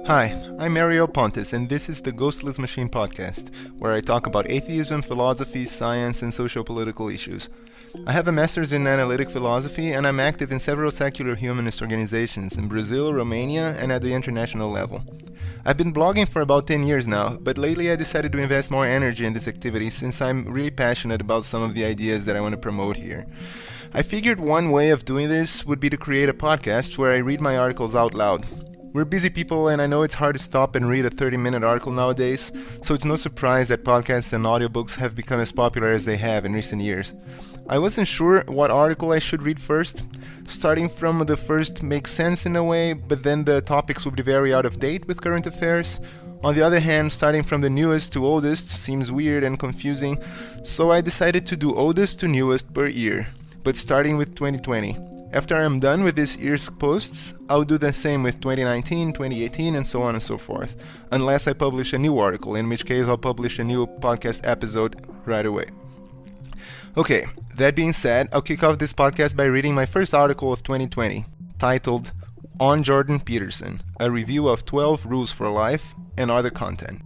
Hi, I'm Ariel Pontes, and this is the Ghostless Machine podcast, where I talk about atheism, philosophy, science, and socio-political issues. I have a master's in analytic philosophy, and I'm active in several secular humanist organizations in Brazil, Romania, and at the international level. I've been blogging for about 10 years now, but lately I decided to invest more energy in this activity since I'm really passionate about some of the ideas that I want to promote here. I figured one way of doing this would be to create a podcast where I read my articles out loud. We're busy people, and I know it's hard to stop and read a 30-minute article nowadays, so it's no surprise that podcasts and audiobooks have become as popular as they have in recent years. I wasn't sure what article I should read first. Starting from the first makes sense in a way, but then the topics would be very out of date with current affairs. On the other hand, starting from the newest to oldest seems weird and confusing, so I decided to do oldest to newest per year, but starting with 2020. After I'm done with this year's posts, I'll do the same with 2019, 2018, and so on and so forth, unless I publish a new article, in which case I'll publish a new podcast episode right away. Okay, that being said, I'll kick off this podcast by reading my first article of 2020, titled On Jordan Peterson, a review of 12 rules for life and other content.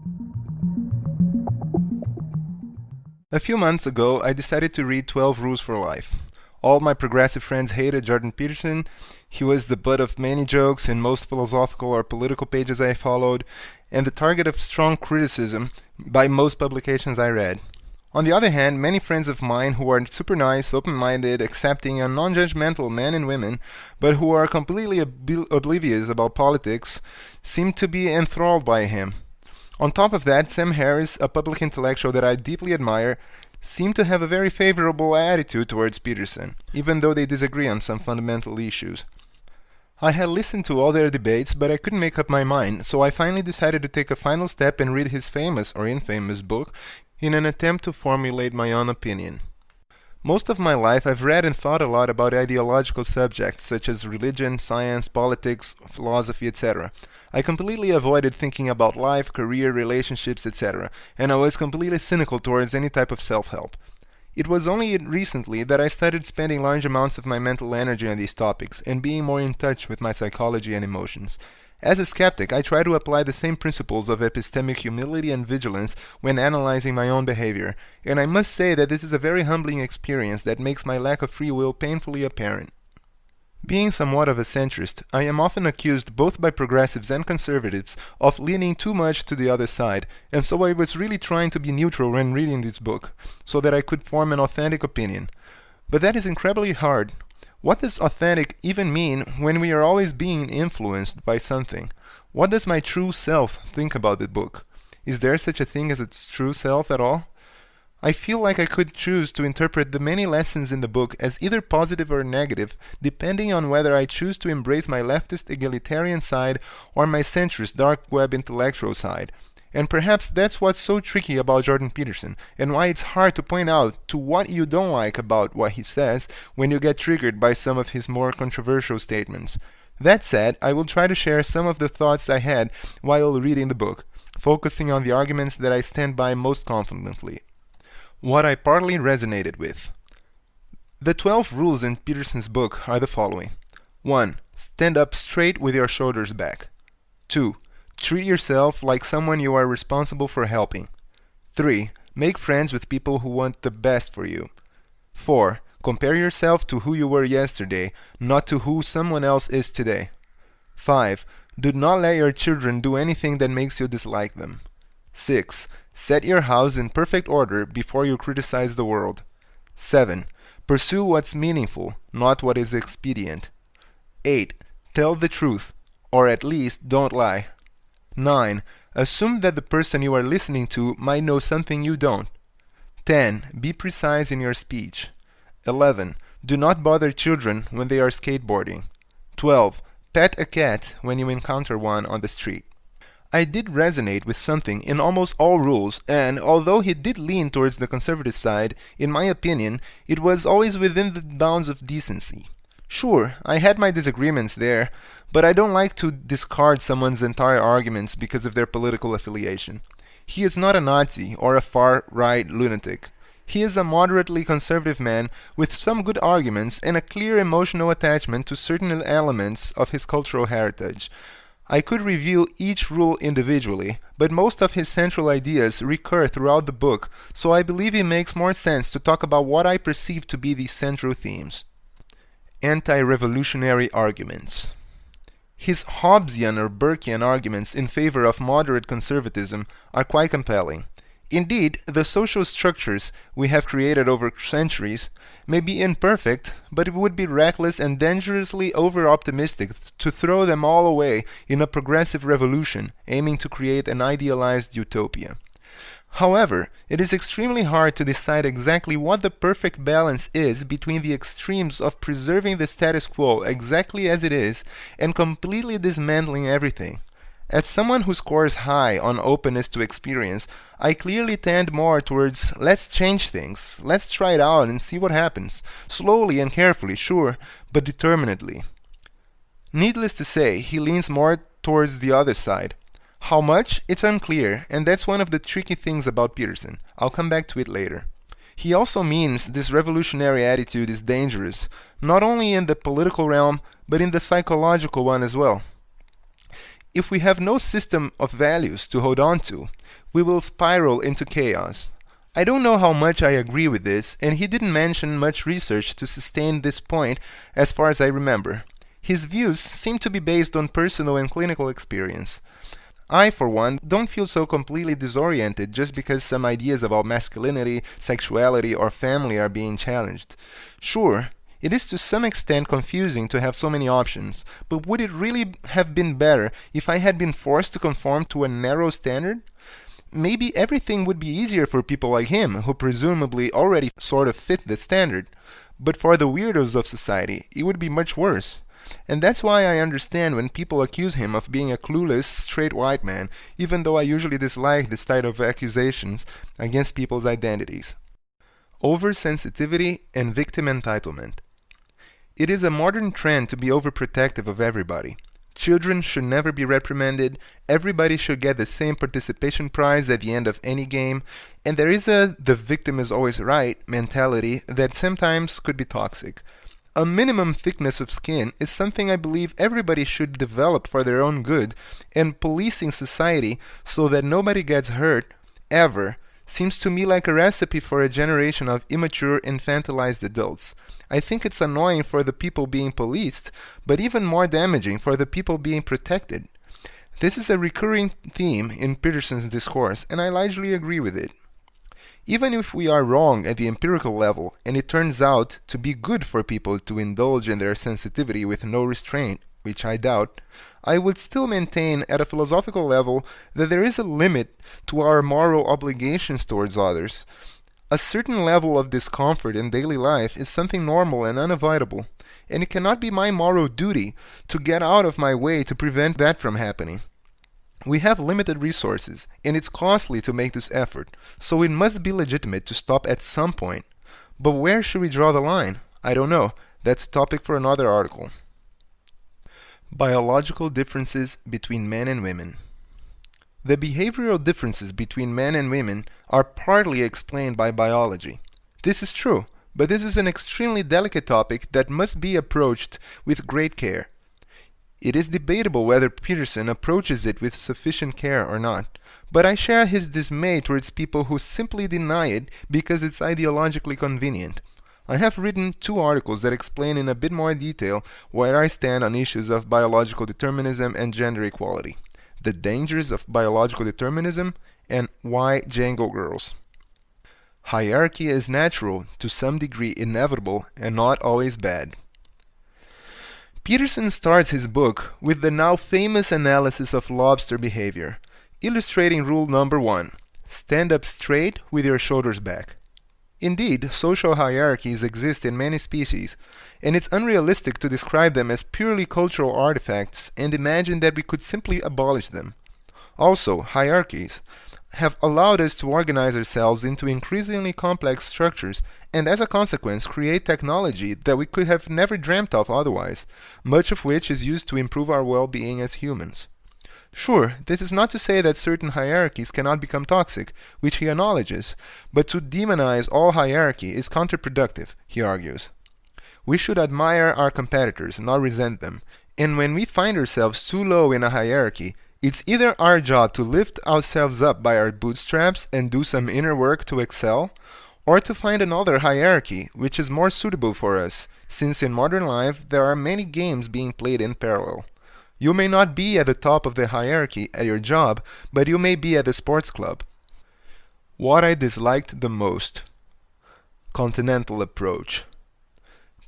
A few months ago, I decided to read 12 Rules for Life. All my progressive friends hated Jordan Peterson. He was the butt of many jokes in most philosophical or political pages I followed, and the target of strong criticism by most publications I read. On the other hand, many friends of mine who are super nice, open-minded, accepting, and non-judgmental men and women, but who are completely oblivious about politics, seem to be enthralled by him. On top of that, Sam Harris, a public intellectual that I deeply admire, seem to have a very favorable attitude towards Peterson, even though they disagree on some fundamental issues. I had listened to all their debates, but I couldn't make up my mind, so I finally decided to take a final step and read his famous or infamous book in an attempt to formulate my own opinion. Most of my life I've read and thought a lot about ideological subjects such as religion, science, politics, philosophy, etc. I completely avoided thinking about life, career, relationships, etc., and I was completely cynical towards any type of self-help. It was only recently that I started spending large amounts of my mental energy on these topics and being more in touch with my psychology and emotions. As a skeptic, I try to apply the same principles of epistemic humility and vigilance when analyzing my own behavior, and I must say that this is a very humbling experience that makes my lack of free will painfully apparent. Being somewhat of a centrist, I am often accused both by progressives and conservatives of leaning too much to the other side, and so I was really trying to be neutral when reading this book, so that I could form an authentic opinion. But that is incredibly hard. What does authentic even mean when we are always being influenced by something? What does my true self think about the book? Is there such a thing as its true self at all? I feel like I could choose to interpret the many lessons in the book as either positive or negative, depending on whether I choose to embrace my leftist egalitarian side or my centrist dark web intellectual side. And perhaps that's what's so tricky about Jordan Peterson, and why it's hard to point out to what you don't like about what he says when you get triggered by some of his more controversial statements. That said, I will try to share some of the thoughts I had while reading the book, focusing on the arguments that I stand by most confidently. What I partly resonated with. The 12 rules in Peterson's book are the following. 1. Stand up straight with your shoulders back. 2. Treat yourself like someone you are responsible for helping. 3. Make friends with people who want the best for you. 4. Compare yourself to who you were yesterday, not to who someone else is today. 5. Do not let your children do anything that makes you dislike them. 6. Set your house in perfect order before you criticize the world. 7. Pursue what's meaningful, not what is expedient. 8. Tell the truth, or at least don't lie. 9. Assume that the person you are listening to might know something you don't. 10. Be precise in your speech. 11. Do not bother children when they are skateboarding. 12. Pet a cat when you encounter one on the street. I did resonate with something in almost all rules, and although he did lean towards the conservative side, in my opinion, it was always within the bounds of decency. Sure, I had my disagreements there, but I don't like to discard someone's entire arguments because of their political affiliation. He is not a Nazi or a far-right lunatic. He is a moderately conservative man with some good arguments and a clear emotional attachment to certain elements of his cultural heritage. I could review each rule individually, but most of his central ideas recur throughout the book, so I believe it makes more sense to talk about what I perceive to be the central themes. Anti-revolutionary arguments. His Hobbesian or Burkean arguments in favor of moderate conservatism are quite compelling. Indeed, the social structures we have created over centuries may be imperfect, but it would be reckless and dangerously over-optimistic to throw them all away in a progressive revolution aiming to create an idealized utopia. However, it is extremely hard to decide exactly what the perfect balance is between the extremes of preserving the status quo exactly as it is and completely dismantling everything. As someone who scores high on openness to experience, I clearly tend more towards let's change things, let's try it out and see what happens, slowly and carefully, sure, but determinedly. Needless to say, he leans more towards the other side. How much? It's unclear, and that's one of the tricky things about Peterson. I'll come back to it later. He also means this revolutionary attitude is dangerous, not only in the political realm, but in the psychological one as well. If we have no system of values to hold on to, we will spiral into chaos. I don't know how much I agree with this, and he didn't mention much research to sustain this point as far as I remember. His views seem to be based on personal and clinical experience. I, for one, don't feel so completely disoriented just because some ideas about masculinity, sexuality, or family are being challenged. Sure, it is to some extent confusing to have so many options, but would it really have been better if I had been forced to conform to a narrow standard? Maybe everything would be easier for people like him, who presumably already sort of fit the standard. But for the weirdos of society, it would be much worse. And that's why I understand when people accuse him of being a clueless, straight white man, even though I usually dislike this type of accusations against people's identities. Oversensitivity and victim entitlement. It is a modern trend to be overprotective of everybody. Children should never be reprimanded, everybody should get the same participation prize at the end of any game, and there is a "the victim is always right" mentality that sometimes could be toxic. A minimum thickness of skin is something I believe everybody should develop for their own good, and policing society so that nobody gets hurt, ever, seems to me like a recipe for a generation of immature, infantilized adults. I think it's annoying for the people being policed, but even more damaging for the people being protected. This is a recurring theme in Peterson's discourse, and I largely agree with it. Even if we are wrong at the empirical level, and it turns out to be good for people to indulge in their sensitivity with no restraint, which I doubt, I would still maintain at a philosophical level that there is a limit to our moral obligations towards others. A certain level of discomfort in daily life is something normal and unavoidable, and it cannot be my moral duty to get out of my way to prevent that from happening. We have limited resources, and it's costly to make this effort, so it must be legitimate to stop at some point. But where should we draw the line? I don't know. That's a topic for another article. Biological differences between men and women. The behavioral differences between men and women are partly explained by biology. This is true, but this is an extremely delicate topic that must be approached with great care. It is debatable whether Peterson approaches it with sufficient care or not, but I share his dismay towards people who simply deny it because it's ideologically convenient. I have written 2 articles that explain in a bit more detail where I stand on issues of biological determinism and gender equality, the dangers of biological determinism, and why Django girls. Hierarchy is natural, to some degree inevitable, and not always bad. Peterson starts his book with the now famous analysis of lobster behavior, illustrating rule number 1, stand up straight with your shoulders back. Indeed, social hierarchies exist in many species, and it's unrealistic to describe them as purely cultural artifacts and imagine that we could simply abolish them. Also, hierarchies have allowed us to organize ourselves into increasingly complex structures and as a consequence create technology that we could have never dreamt of otherwise, much of which is used to improve our well-being as humans. Sure, this is not to say that certain hierarchies cannot become toxic, which he acknowledges, but to demonize all hierarchy is counterproductive, he argues. We should admire our competitors, not resent them, And when we find ourselves too low in a hierarchy, it's either our job to lift ourselves up by our bootstraps and do some inner work to excel, or to find another hierarchy which is more suitable for us, since in modern life there are many games being played in parallel. You may not be at the top of the hierarchy at your job, but you may be at the sports club. What I disliked the most. Continental approach.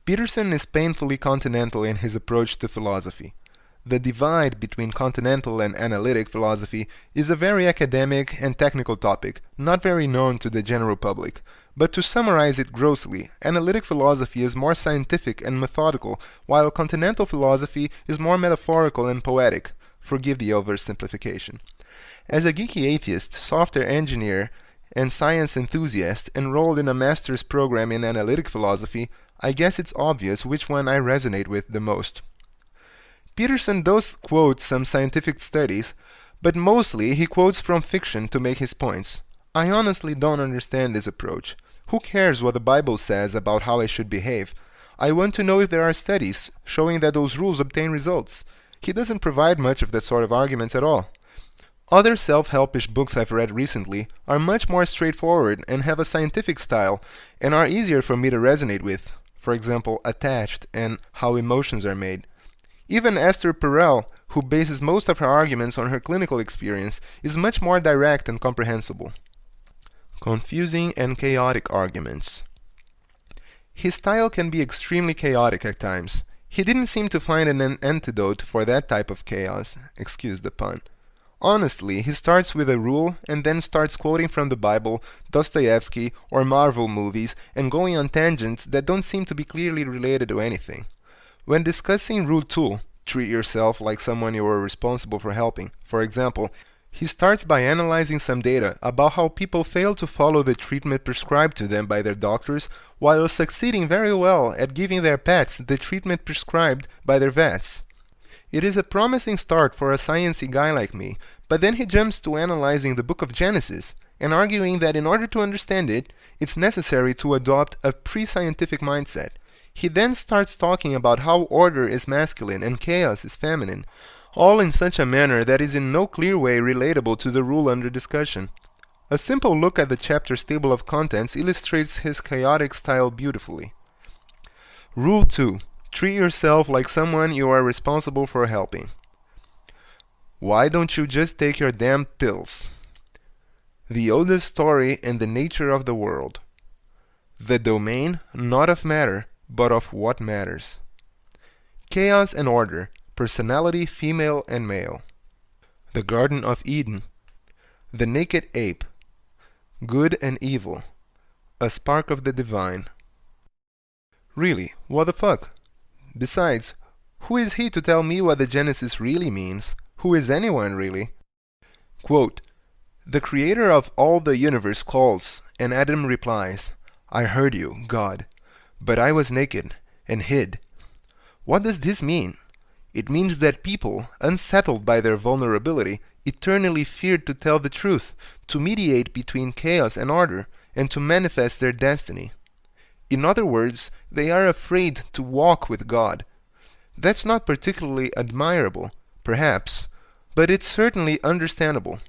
Peterson is painfully continental in his approach to philosophy. The divide between continental and analytic philosophy is a very academic and technical topic, not very known to the general public. But to summarize it grossly, analytic philosophy is more scientific and methodical, while continental philosophy is more metaphorical and poetic. Forgive the oversimplification. As a geeky atheist, software engineer, and science enthusiast enrolled in a master's program in analytic philosophy, I guess it's obvious which one I resonate with the most. Peterson does quote some scientific studies, but mostly he quotes from fiction to make his points. I honestly don't understand this approach. Who cares what the Bible says about how I should behave? I want to know if there are studies showing that those rules obtain results. He doesn't provide much of that sort of arguments at all. Other self-helpish books I've read recently are much more straightforward and have a scientific style and are easier for me to resonate with. For example, Attached and How Emotions Are Made. Even Esther Perel, who bases most of her arguments on her clinical experience, is much more direct and comprehensible. Confusing and chaotic arguments. His style can be extremely chaotic at times. He didn't seem to find an antidote for that type of chaos, excuse the pun. Honestly, he starts with a rule and then starts quoting from the Bible, Dostoevsky, or Marvel movies and going on tangents that don't seem to be clearly related to anything. When discussing Rule 2, treat yourself like someone you are responsible for helping, for example, he starts by analyzing some data about how people fail to follow the treatment prescribed to them by their doctors while succeeding very well at giving their pets the treatment prescribed by their vets. It is a promising start for a sciencey guy like me, but then he jumps to analyzing the book of Genesis and arguing that in order to understand it, it's necessary to adopt a pre-scientific mindset. He then starts talking about how order is masculine and chaos is feminine, all in such a manner that is in no clear way relatable to the rule under discussion. A simple look at the chapter's table of contents illustrates his chaotic style beautifully. Rule 2. Treat yourself like someone you are responsible for helping. Why don't you just take your damn pills? The oldest story in the nature of the world. The domain not of matter, but of what matters. Chaos and order. Personality female and male. The Garden of Eden. The naked ape. Good and evil. A spark of the divine. Really, what the fuck? Besides, who is he to tell me what the Genesis really means? Who is anyone really? Quote, the creator of all the universe calls, and Adam replies, I heard you, God, but I was naked and hid. What does this mean? It means that people, unsettled by their vulnerability, eternally feared to tell the truth, to mediate between chaos and order, and to manifest their destiny. In other words, they are afraid to walk with God. That's not particularly admirable, perhaps, but it's certainly understandable.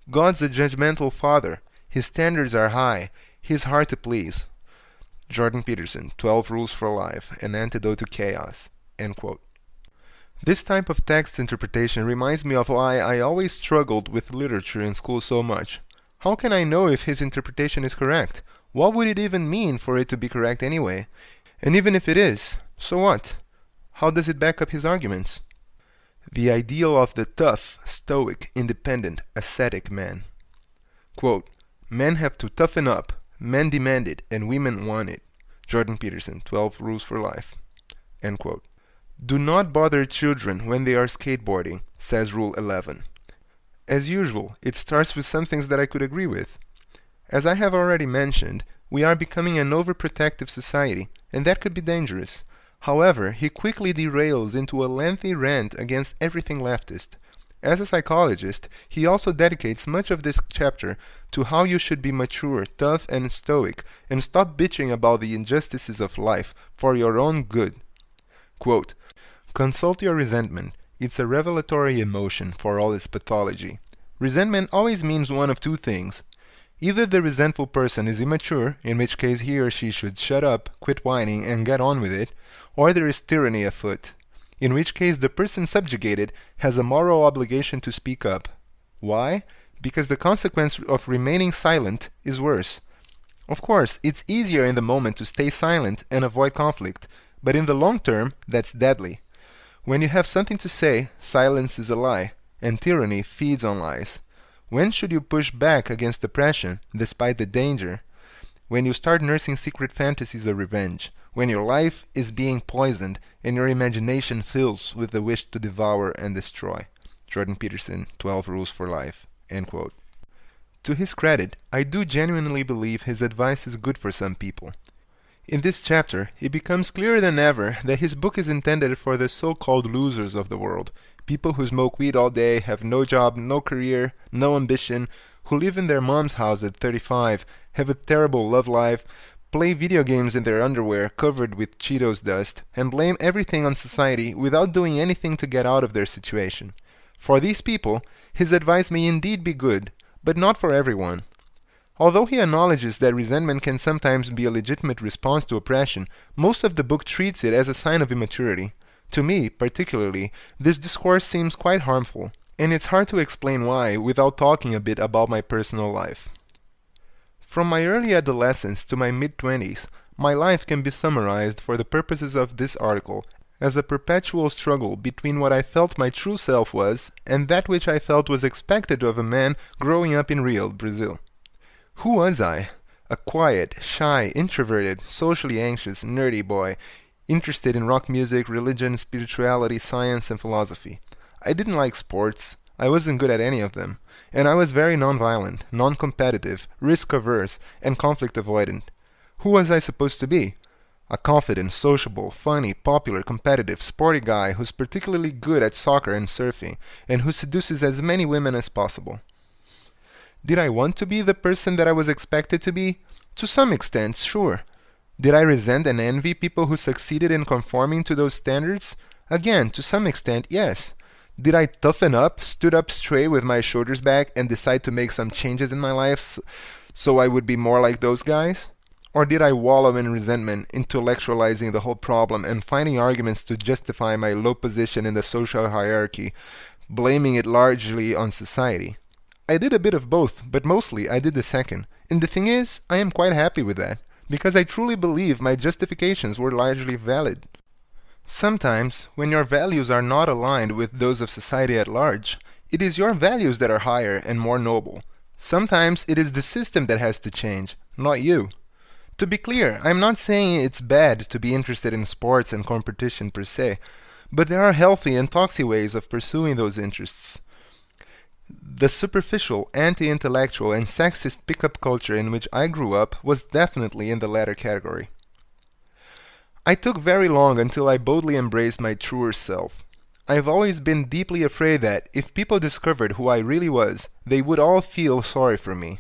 God's a judgmental father. His standards are high. He's hard to please. Jordan Peterson, 12 Rules for Life, An Antidote to Chaos. End quote. This type of text interpretation reminds me of why I always struggled with literature in school so much. How can I know if his interpretation is correct? What would it even mean for it to be correct anyway? And even if it is, so what? How does it back up his arguments? The ideal of the tough, stoic, independent, ascetic man. Quote, men have to toughen up, men demand it, and women want it. Jordan Peterson, 12 Rules for Life. End quote. Do not bother children when they are skateboarding, says Rule 11. As usual, it starts with some things that I could agree with. As I have already mentioned, we are becoming an overprotective society, and that could be dangerous. However, he quickly derails into a lengthy rant against everything leftist. As a psychologist, he also dedicates much of this chapter to how you should be mature, tough, and stoic, and stop bitching about the injustices of life for your own good. Quote, Consult your resentment. It's a revelatory emotion for all its pathology. Resentment always means one of two things. Either the resentful person is immature, in which case he or she should shut up, quit whining, and get on with it, or there is tyranny afoot, in which case the person subjugated has a moral obligation to speak up. Why? Because the consequence of remaining silent is worse. Of course, it's easier in the moment to stay silent and avoid conflict, but in the long term, that's deadly. When you have something to say, silence is a lie, and tyranny feeds on lies. When should you push back against oppression, despite the danger? When you start nursing secret fantasies of revenge, when your life is being poisoned and your imagination fills with the wish to devour and destroy. Jordan Peterson, 12 Rules for Life. End quote. To his credit, I do genuinely believe his advice is good for some people. In this chapter, it becomes clearer than ever that his book is intended for the so-called losers of the world, people who smoke weed all day, have no job, no career, no ambition, who live in their mom's house at 35, have a terrible love life, play video games in their underwear covered with Cheetos dust, and blame everything on society without doing anything to get out of their situation. For these people, his advice may indeed be good, but not for everyone. Although he acknowledges that resentment can sometimes be a legitimate response to oppression, most of the book treats it as a sign of immaturity. To me, particularly, this discourse seems quite harmful, and it's hard to explain why without talking a bit about my personal life. From my early adolescence to my mid-20s, my life can be summarized for the purposes of this article as a perpetual struggle between what I felt my true self was and that which I felt was expected of a man growing up in Rio, Brazil. Who was I? A quiet, shy, introverted, socially anxious, nerdy boy, interested in rock music, religion, spirituality, science, and philosophy. I didn't like sports. I wasn't good at any of them. And I was very nonviolent, non-competitive, risk-averse, and conflict-avoidant. Who was I supposed to be? A confident, sociable, funny, popular, competitive, sporty guy who's particularly good at soccer and surfing, and who seduces as many women as possible. Did I want to be the person that I was expected to be? To some extent, sure. Did I resent and envy people who succeeded in conforming to those standards? Again, to some extent, yes. Did I toughen up, stood up straight with my shoulders back, and decide to make some changes in my life so I would be more like those guys? Or did I wallow in resentment, intellectualizing the whole problem and finding arguments to justify my low position in the social hierarchy, blaming it largely on society? I did a bit of both, but mostly I did the second. And the thing is, I am quite happy with that, because I truly believe my justifications were largely valid. Sometimes, when your values are not aligned with those of society at large, it is your values that are higher and more noble. Sometimes it is the system that has to change, not you. To be clear, I'm not saying it's bad to be interested in sports and competition per se, but there are healthy and toxic ways of pursuing those interests. The superficial, anti-intellectual, and sexist pickup culture in which I grew up was definitely in the latter category. I took very long until I boldly embraced my truer self. I've always been deeply afraid that, if people discovered who I really was, they would all feel sorry for me.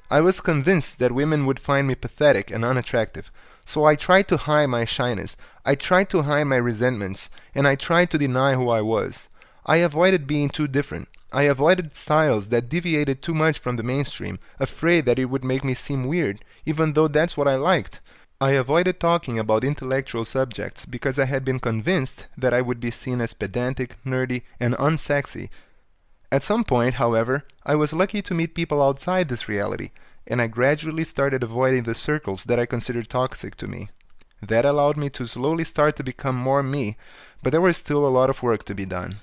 I was convinced that women would find me pathetic and unattractive, so I tried to hide my shyness, I tried to hide my resentments, and I tried to deny who I was. I avoided being too different. I avoided styles that deviated too much from the mainstream, afraid that it would make me seem weird, even though that's what I liked. I avoided talking about intellectual subjects because I had been convinced that I would be seen as pedantic, nerdy, and unsexy. At some point, however, I was lucky to meet people outside this reality, and I gradually started avoiding the circles that I considered toxic to me. That allowed me to slowly start to become more me, but there was still a lot of work to be done.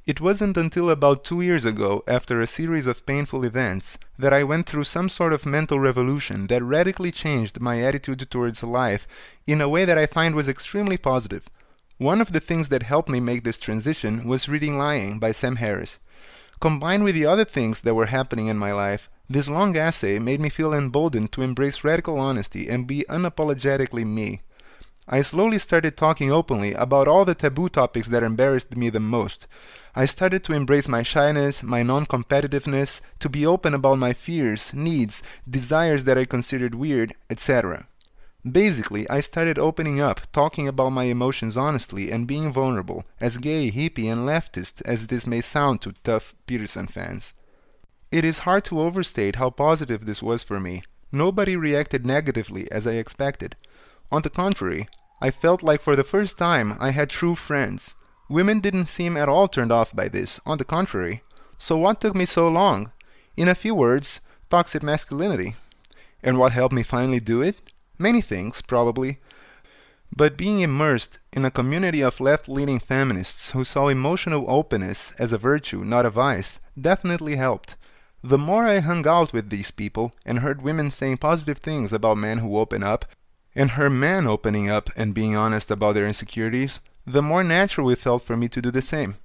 It wasn't until about 2 years ago, after a series of painful events, that I went through some sort of mental revolution that radically changed my attitude towards life in a way that I find was extremely positive. One of the things that helped me make this transition was reading Lying by Sam Harris. Combined with the other things that were happening in my life, this long essay made me feel emboldened to embrace radical honesty and be unapologetically me. I slowly started talking openly about all the taboo topics that embarrassed me the most. I started to embrace my shyness, my non-competitiveness, to be open about my fears, needs, desires that I considered weird, etc. Basically, I started opening up, talking about my emotions honestly, and being vulnerable, as gay, hippie, and leftist as this may sound to tough Peterson fans. It is hard to overstate how positive this was for me. Nobody reacted negatively as I expected. On the contrary, I felt like for the first time I had true friends. Women didn't seem at all turned off by this, on the contrary. So what took me so long? In a few words, toxic masculinity. And what helped me finally do it? Many things, probably. But being immersed in a community of left-leaning feminists who saw emotional openness as a virtue, not a vice, definitely helped. The more I hung out with these people and heard women saying positive things about men who open up, and heard men opening up and being honest about their insecurities, the more natural it felt for me to do the same.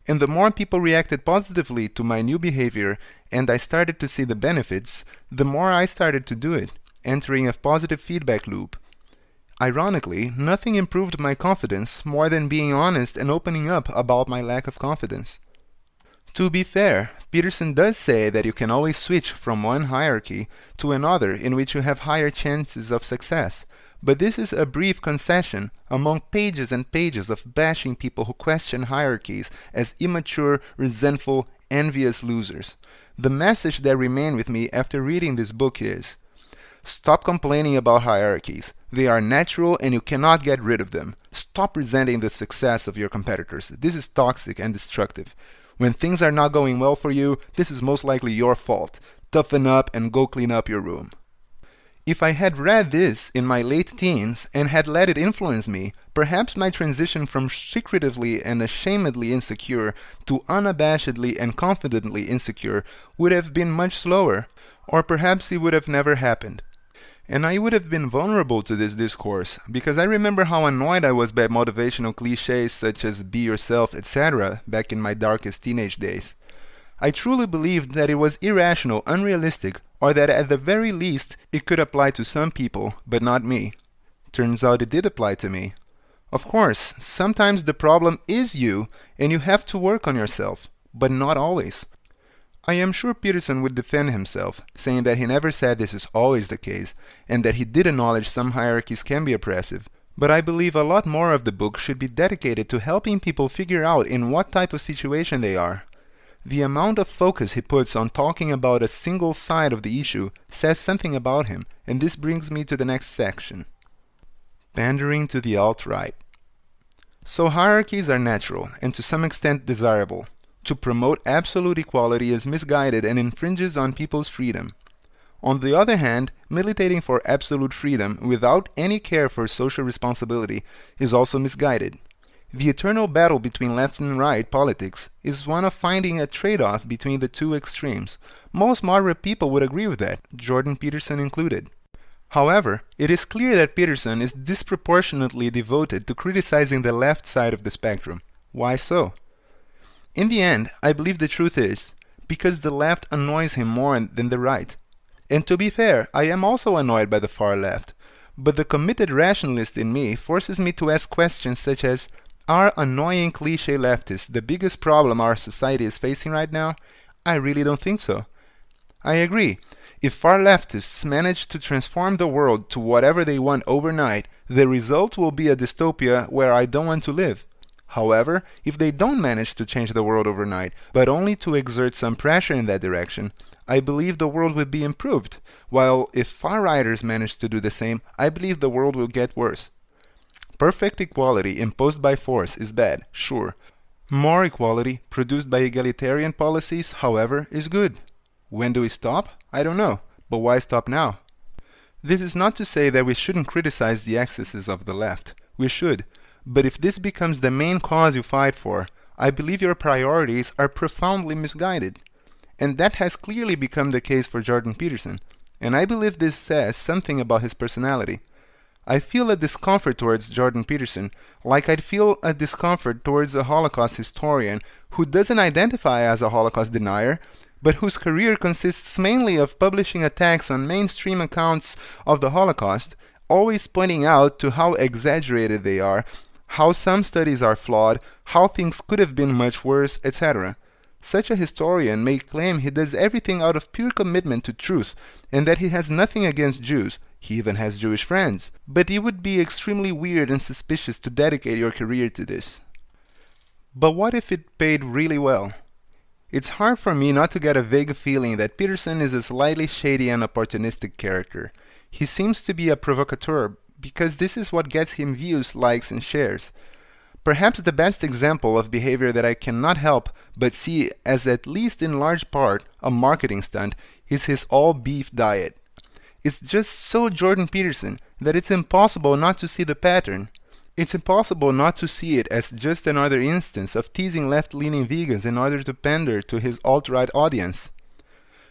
And the more people reacted positively to my new behavior and I started to see the benefits, the more I started to do it, entering a positive feedback loop. Ironically, nothing improved my confidence more than being honest and opening up about my lack of confidence. To be fair, Peterson does say that you can always switch from one hierarchy to another in which you have higher chances of success, but this is a brief concession among pages and pages of bashing people who question hierarchies as immature, resentful, envious losers. The message that remained with me after reading this book is: stop complaining about hierarchies. They are natural and you cannot get rid of them. Stop resenting the success of your competitors. This is toxic and destructive. When things are not going well for you, this is most likely your fault. Toughen up and go clean up your room. If I had read this in my late teens and had let it influence me, perhaps my transition from secretively and ashamedly insecure to unabashedly and confidently insecure would have been much slower, or perhaps it would have never happened. And I would have been vulnerable to this discourse, because I remember how annoyed I was by motivational cliches such as be yourself, etc. back in my darkest teenage days. I truly believed that it was irrational, unrealistic, or that at the very least it could apply to some people, but not me. Turns out it did apply to me. Of course, sometimes the problem is you, and you have to work on yourself, but not always. I am sure Peterson would defend himself, saying that he never said this is always the case, and that he did acknowledge some hierarchies can be oppressive. But I believe a lot more of the book should be dedicated to helping people figure out in what type of situation they are. The amount of focus he puts on talking about a single side of the issue says something about him, and this brings me to the next section. Pandering to the alt-right. So hierarchies are natural, and to some extent desirable. To promote absolute equality is misguided and infringes on people's freedom. On the other hand, militating for absolute freedom without any care for social responsibility is also misguided. The eternal battle between left and right politics is one of finding a trade-off between the two extremes. Most moderate people would agree with that, Jordan Peterson included. However, it is clear that Peterson is disproportionately devoted to criticizing the left side of the spectrum. Why so? In the end, I believe the truth is because the left annoys him more than the right. And to be fair, I am also annoyed by the far left. But the committed rationalist in me forces me to ask questions such as, are annoying cliché leftists the biggest problem our society is facing right now? I really don't think so. I agree. If far leftists manage to transform the world to whatever they want overnight, the result will be a dystopia where I don't want to live. However, if they don't manage to change the world overnight, but only to exert some pressure in that direction, I believe the world would be improved, while if far-righters manage to do the same, I believe the world will get worse. Perfect equality imposed by force is bad, sure. More equality produced by egalitarian policies, however, is good. When do we stop? I don't know, but why stop now? This is not to say that we shouldn't criticize the excesses of the left. We should. But if this becomes the main cause you fight for, I believe your priorities are profoundly misguided. And that has clearly become the case for Jordan Peterson, and I believe this says something about his personality. I feel a discomfort towards Jordan Peterson, like I'd feel a discomfort towards a Holocaust historian who doesn't identify as a Holocaust denier, but whose career consists mainly of publishing attacks on mainstream accounts of the Holocaust, always pointing out to how exaggerated they are, how some studies are flawed, how things could have been much worse, etc. Such a historian may claim he does everything out of pure commitment to truth, and that he has nothing against Jews, He even has Jewish friends. But it would be extremely weird and suspicious to dedicate your career to this. But what if it paid really well? It's hard for me not to get a vague feeling that Peterson is a slightly shady and opportunistic character. He seems to be a provocateur because this is what gets him views, likes, and shares. Perhaps the best example of behavior that I cannot help but see as at least in large part a marketing stunt is his all-beef diet. It's just so Jordan Peterson that it's impossible not to see the pattern. It's impossible not to see it as just another instance of teasing left-leaning vegans in order to pander to his alt-right audience.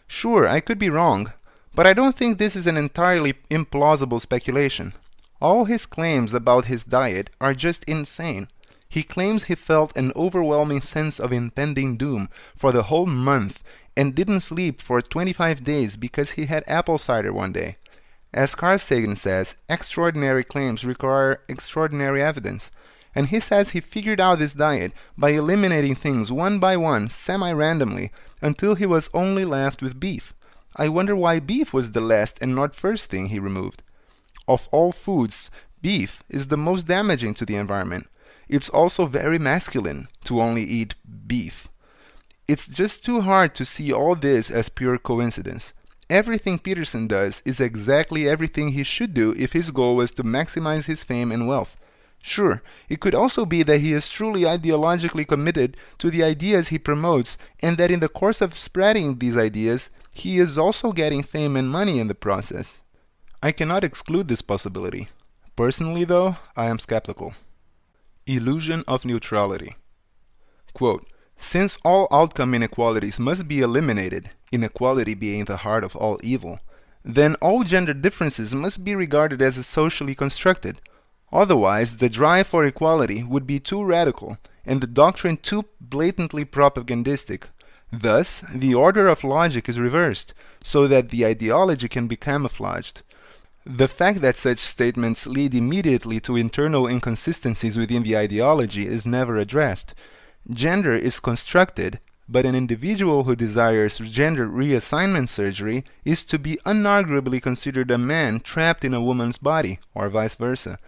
Sure, I could be wrong, but I don't think this is an entirely implausible speculation. All his claims about his diet are just insane. He claims he felt an overwhelming sense of impending doom for the whole month and didn't sleep for 25 days because he had apple cider one day. As Carl Sagan says, extraordinary claims require extraordinary evidence, and he says he figured out this diet by eliminating things one by one, semi-randomly, until he was only left with beef. I wonder why beef was the last and not first thing he removed. Of all foods, beef is the most damaging to the environment. It's also very masculine to only eat beef. It's just too hard to see all this as pure coincidence. Everything Peterson does is exactly everything he should do if his goal was to maximize his fame and wealth. Sure, it could also be that he is truly ideologically committed to the ideas he promotes and that in the course of spreading these ideas, he is also getting fame and money in the process. I cannot exclude this possibility. Personally, though, I am skeptical. Illusion of neutrality. Quote, since all outcome inequalities must be eliminated, inequality being the heart of all evil, then all gender differences must be regarded as socially constructed. Otherwise, the drive for equality would be too radical, and the doctrine too blatantly propagandistic. Thus, the order of logic is reversed, so that the ideology can be camouflaged. The fact that such statements lead immediately to internal inconsistencies within the ideology is never addressed. Gender is constructed, but an individual who desires gender reassignment surgery is to be unarguably considered a man trapped in a woman's body, or vice versa.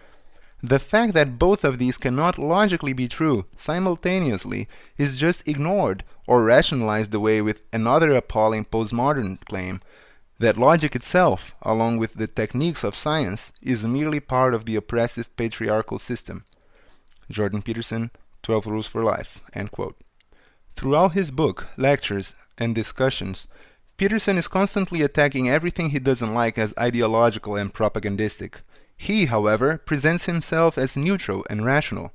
The fact that both of these cannot logically be true simultaneously is just ignored or rationalized away with another appalling postmodern claim, that logic itself, along with the techniques of science, is merely part of the oppressive patriarchal system. Jordan Peterson, 12 Rules for Life, end quote. Throughout his book, lectures, and discussions, Peterson is constantly attacking everything he doesn't like as ideological and propagandistic. He, however, presents himself as neutral and rational.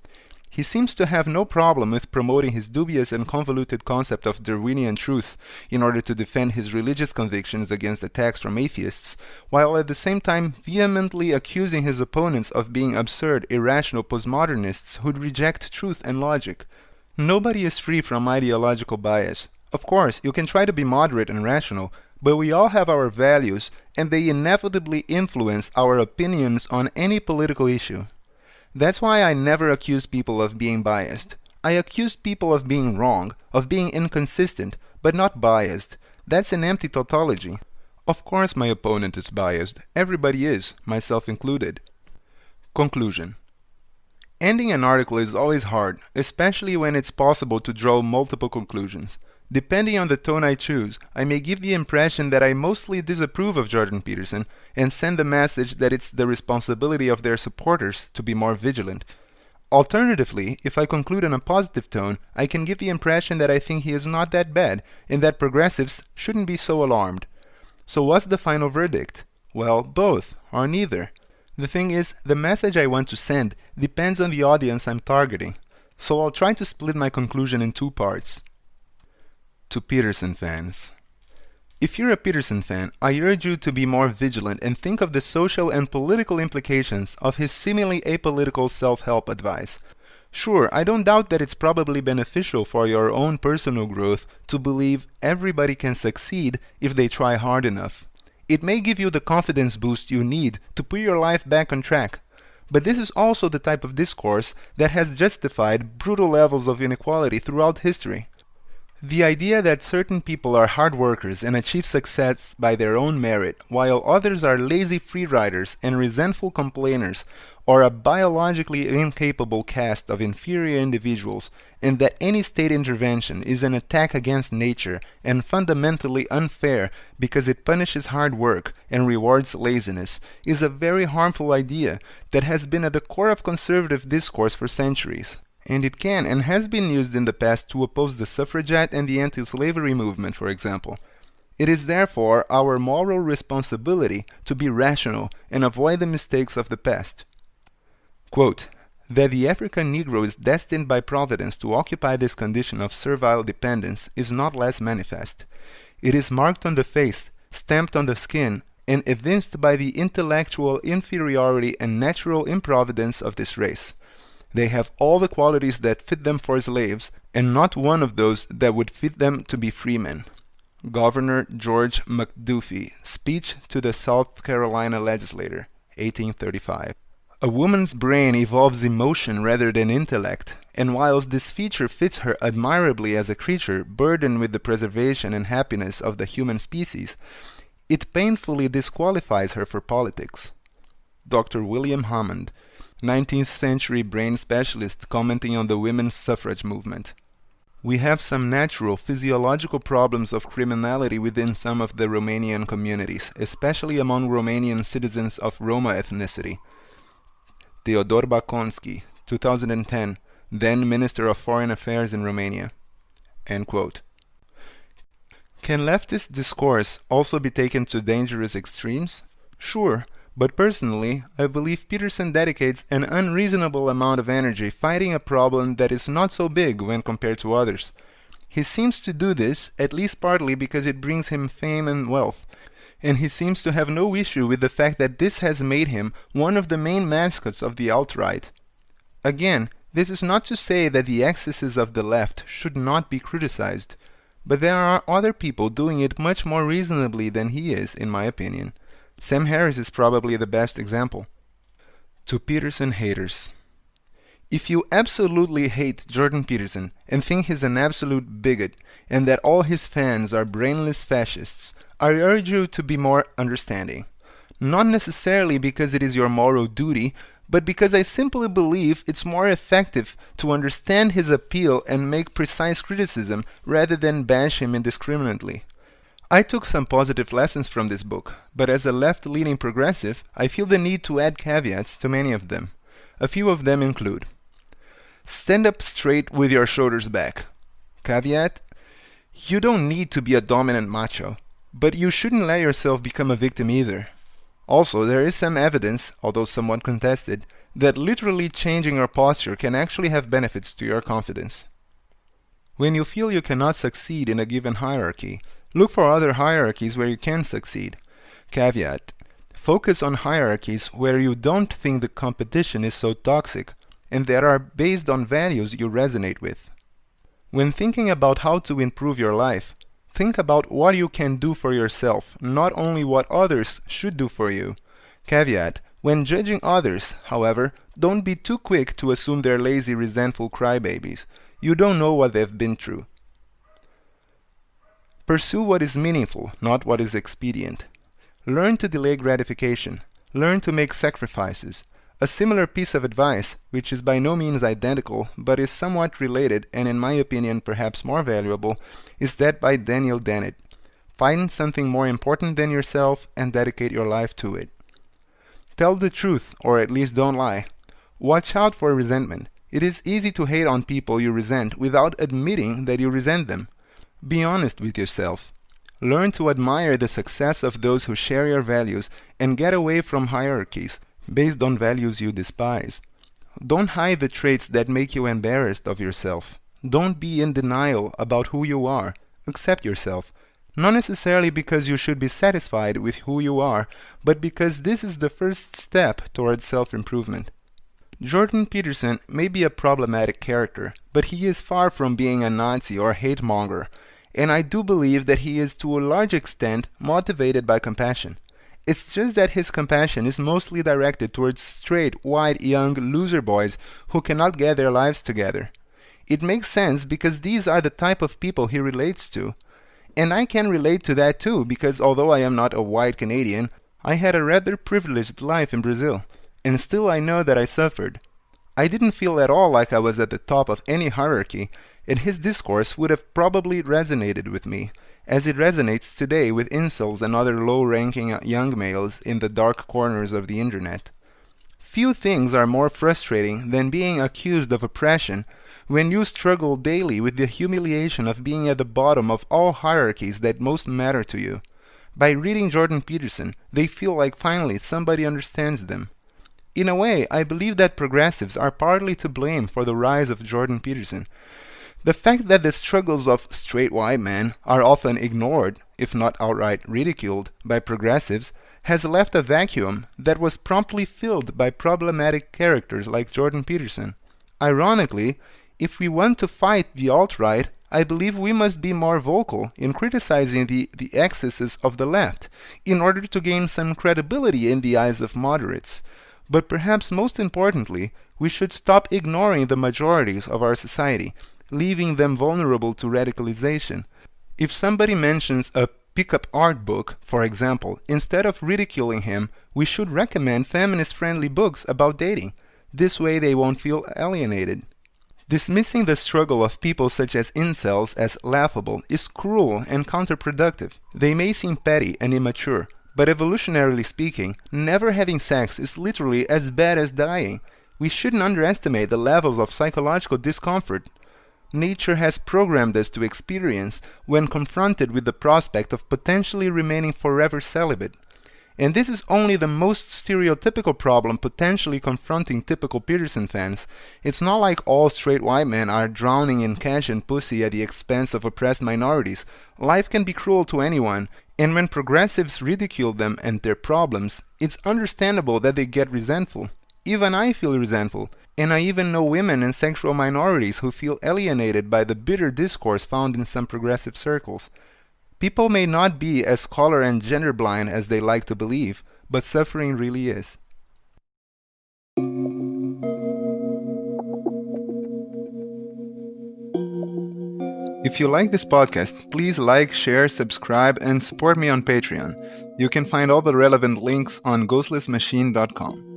He seems to have no problem with promoting his dubious and convoluted concept of Darwinian truth in order to defend his religious convictions against attacks from atheists, while at the same time vehemently accusing his opponents of being absurd, irrational postmodernists who reject truth and logic. Nobody is free from ideological bias. Of course, you can try to be moderate and rational, but we all have our values, and they inevitably influence our opinions on any political issue. That's why I never accuse people of being biased. I accuse people of being wrong, of being inconsistent, but not biased. That's an empty tautology. Of course my opponent is biased. Everybody is, myself included. Conclusion. Ending an article is always hard, especially when it's possible to draw multiple conclusions. Depending on the tone I choose, I may give the impression that I mostly disapprove of Jordan Peterson and send the message that it's the responsibility of their supporters to be more vigilant. Alternatively, if I conclude in a positive tone, I can give the impression that I think he is not that bad and that progressives shouldn't be so alarmed. So what's the final verdict? Well, both, or neither. The thing is, the message I want to send depends on the audience I'm targeting, so I'll try to split my conclusion in two parts. To Peterson fans. If you're a Peterson fan, I urge you to be more vigilant and think of the social and political implications of his seemingly apolitical self-help advice. Sure, I don't doubt that it's probably beneficial for your own personal growth to believe everybody can succeed if they try hard enough. It may give you the confidence boost you need to put your life back on track. But this is also the type of discourse that has justified brutal levels of inequality throughout history. The idea that certain people are hard workers and achieve success by their own merit, while others are lazy free-riders and resentful complainers, or a biologically incapable caste of inferior individuals, and that any state intervention is an attack against nature and fundamentally unfair because it punishes hard work and rewards laziness, is a very harmful idea that has been at the core of conservative discourse for centuries. And it can and has been used in the past to oppose the suffragette and the anti-slavery movement, for example. It is therefore our moral responsibility to be rational and avoid the mistakes of the past. Quote, that the African Negro is destined by Providence to occupy this condition of servile dependence is not less manifest. It is marked on the face, stamped on the skin, and evinced by the intellectual inferiority and natural improvidence of this race. They have all the qualities that fit them for slaves, and not one of those that would fit them to be freemen. Governor George McDuffie, Speech to the South Carolina Legislature, 1835. A woman's brain evolves emotion rather than intellect, and whilst this feature fits her admirably as a creature burdened with the preservation and happiness of the human species, it painfully disqualifies her for politics. Dr. William Hammond, 19th century brain specialist commenting on the women's suffrage movement. We have some natural physiological problems of criminality within some of the Romanian communities, especially among Romanian citizens of Roma ethnicity. Teodor Baconski, 2010, then Minister of Foreign Affairs in Romania. End quote. Can leftist discourse also be taken to dangerous extremes? Sure. But personally, I believe Peterson dedicates an unreasonable amount of energy fighting a problem that is not so big when compared to others. He seems to do this, at least partly because it brings him fame and wealth, and he seems to have no issue with the fact that this has made him one of the main mascots of the alt-right. Again, this is not to say that the excesses of the left should not be criticized, but there are other people doing it much more reasonably than he is, in my opinion. Sam Harris is probably the best example. To Peterson haters. If you absolutely hate Jordan Peterson and think he's an absolute bigot and that all his fans are brainless fascists, I urge you to be more understanding. Not necessarily because it is your moral duty, but because I simply believe it's more effective to understand his appeal and make precise criticism rather than bash him indiscriminately. I took some positive lessons from this book, but as a left-leaning progressive, I feel the need to add caveats to many of them. A few of them include: stand up straight with your shoulders back. Caveat: you don't need to be a dominant macho, but you shouldn't let yourself become a victim either. Also, there is some evidence, although somewhat contested, that literally changing your posture can actually have benefits to your confidence. When you feel you cannot succeed in a given hierarchy, look for other hierarchies where you can succeed. Caveat: focus on hierarchies where you don't think the competition is so toxic and that are based on values you resonate with. When thinking about how to improve your life, think about what you can do for yourself, not only what others should do for you. Caveat: when judging others, however, don't be too quick to assume they're lazy, resentful crybabies. You don't know what they've been through. Pursue what is meaningful, not what is expedient. Learn to delay gratification. Learn to make sacrifices. A similar piece of advice, which is by no means identical, but is somewhat related, and in my opinion perhaps more valuable, is that by Daniel Dennett. Find something more important than yourself and dedicate your life to it. Tell the truth, or at least don't lie. Watch out for resentment. It is easy to hate on people you resent without admitting that you resent them. Be honest with yourself. Learn to admire the success of those who share your values and get away from hierarchies based on values you despise. Don't hide the traits that make you embarrassed of yourself. Don't be in denial about who you are. Accept yourself. Not necessarily because you should be satisfied with who you are, but because this is the first step towards self-improvement. Jordan Peterson may be a problematic character, but he is far from being a Nazi or hate-monger, and I do believe that he is to a large extent motivated by compassion. It's just that his compassion is mostly directed towards straight, white, young loser boys who cannot get their lives together. It makes sense because these are the type of people he relates to. And I can relate to that too, because although I am not a white Canadian, I had a rather privileged life in Brazil, and still I know that I suffered. I didn't feel at all like I was at the top of any hierarchy, and his discourse would have probably resonated with me, as it resonates today with incels and other low-ranking young males in the dark corners of the internet. Few things are more frustrating than being accused of oppression when you struggle daily with the humiliation of being at the bottom of all hierarchies that most matter to you. By reading Jordan Peterson, they feel like finally somebody understands them. In a way, I believe that progressives are partly to blame for the rise of Jordan Peterson. The fact that the struggles of straight white men are often ignored, if not outright ridiculed, by progressives has left a vacuum that was promptly filled by problematic characters like Jordan Peterson. Ironically, if we want to fight the alt-right, I believe we must be more vocal in criticizing the excesses of the left, in order to gain some credibility in the eyes of moderates. But perhaps most importantly, we should stop ignoring the majorities of our society, leaving them vulnerable to radicalization. If somebody mentions a pick-up art book, for example, instead of ridiculing him, we should recommend feminist-friendly books about dating. This way they won't feel alienated. Dismissing the struggle of people such as incels as laughable is cruel and counterproductive. They may seem petty and immature, but evolutionarily speaking, never having sex is literally as bad as dying. We shouldn't underestimate the levels of psychological discomfort nature has programmed us to experience when confronted with the prospect of potentially remaining forever celibate. And this is only the most stereotypical problem potentially confronting typical Peterson fans. It's not like all straight white men are drowning in cash and pussy at the expense of oppressed minorities. Life can be cruel to anyone, and when progressives ridicule them and their problems, it's understandable that they get resentful. Even I feel resentful, and I even know women and sexual minorities who feel alienated by the bitter discourse found in some progressive circles. People may not be as color and gender blind as they like to believe, but suffering really is. If you like this podcast, please like, share, subscribe, and support me on Patreon. You can find all the relevant links on ghostlessmachine.com.